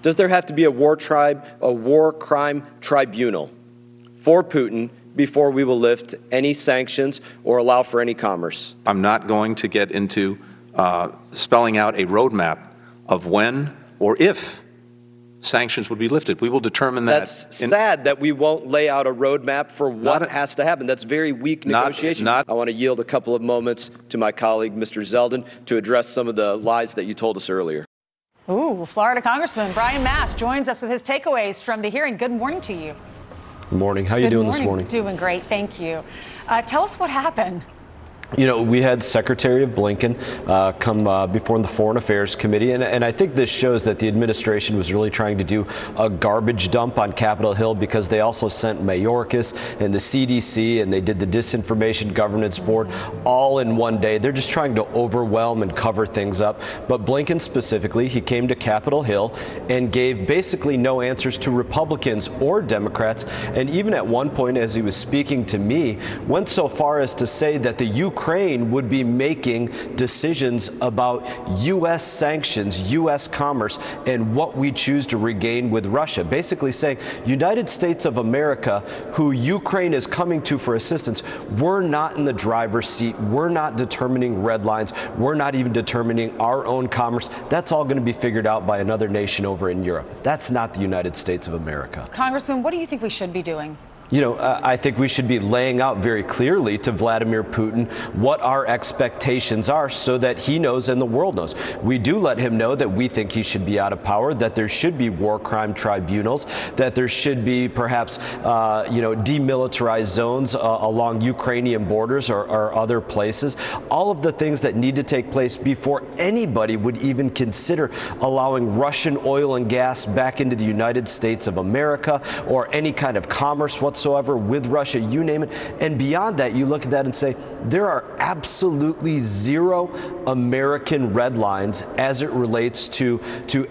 Does there have to be a war crime tribunal for Putin before we will lift any sanctions or allow for any commerce? I'm not going to get into spelling out a roadmap of when or if sanctions would be lifted. We will determine that. That's sad that we won't lay out a roadmap for what has to happen. That's very weak negotiation. I want to yield a couple of moments to my colleague, Mr. Zeldin, to address some of the lies that you told us earlier. Ooh, Florida Congressman Brian Mast joins us with his takeaways from the hearing. Good morning to you. Good morning. How are you doing this morning? Doing great, thank you. Tell us what happened. You know, we had Secretary of Blinken come before the Foreign Affairs Committee, and I think this shows that the administration was really trying to do a garbage dump on Capitol Hill, because they also sent Mayorkas and the CDC, and they did the Disinformation Governance Board all in one day. They're just trying to overwhelm and cover things up. But Blinken specifically, he came to Capitol Hill and gave basically no answers to Republicans or Democrats, and even at one point, as he was speaking to me, went so far as to say that the Ukraine would be making decisions about U.S. sanctions, U.S. commerce, and what we choose to regain with Russia. Basically saying, United States of America, who Ukraine is coming to for assistance, we're not in the driver's seat. We're not determining red lines. We're not even determining our own commerce. That's all going to be figured out by another nation over in Europe. That's not the United States of America. Congressman, what do you think we should be doing? You know, I think we should be laying out very clearly to Vladimir Putin what our expectations are, so that he knows and the world knows. We do let him know that we think he should be out of power, that there should be war crime tribunals, that there should be perhaps, demilitarized zones along Ukrainian borders or other places. All of the things that need to take place before anybody would even consider allowing Russian oil and gas back into the United States of America, or any kind of commerce whatsoever with Russia, you name it. And beyond that, you look at that and say, there are absolutely zero American red lines as it relates to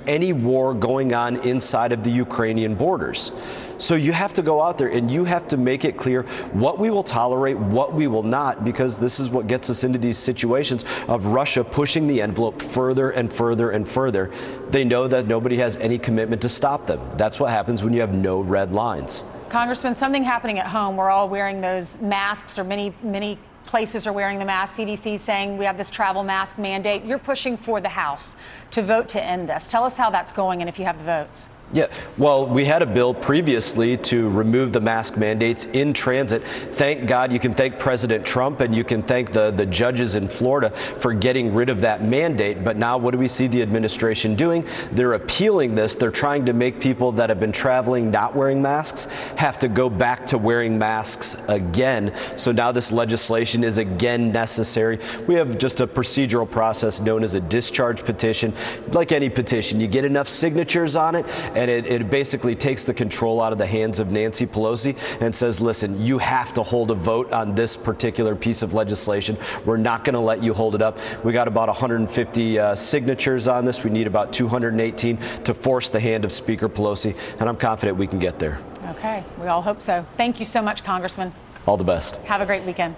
any war going on inside of the Ukrainian borders. So you have to go out there and you have to make it clear what we will tolerate, what we will not, because this is what gets us into these situations of Russia pushing the envelope further and further and further. They know that nobody has any commitment to stop them. That's what happens when you have no red lines. Congressman, something happening at home. We're all wearing those masks, or many places are wearing the mask. CDC saying we have this travel mask mandate. You're pushing for the House to vote to end this. Tell us how that's going and if you have the votes. Yeah, well, we had a bill previously to remove the mask mandates in transit. Thank God, you can thank President Trump and you can thank the judges in Florida for getting rid of that mandate. But now what do we see the administration doing? They're appealing this. They're trying to make people that have been traveling not wearing masks have to go back to wearing masks again. So now this legislation is again necessary. We have just a procedural process known as a discharge petition. Like any petition, you get enough signatures on it, and it basically takes the control out of the hands of Nancy Pelosi and says, listen, you have to hold a vote on this particular piece of legislation. We're not going to let you hold it up. We got about 150 signatures on this. We need about 218 to force the hand of Speaker Pelosi, and I'm confident we can get there. Okay, we all hope so. Thank you so much, Congressman. All the best. Have a great weekend.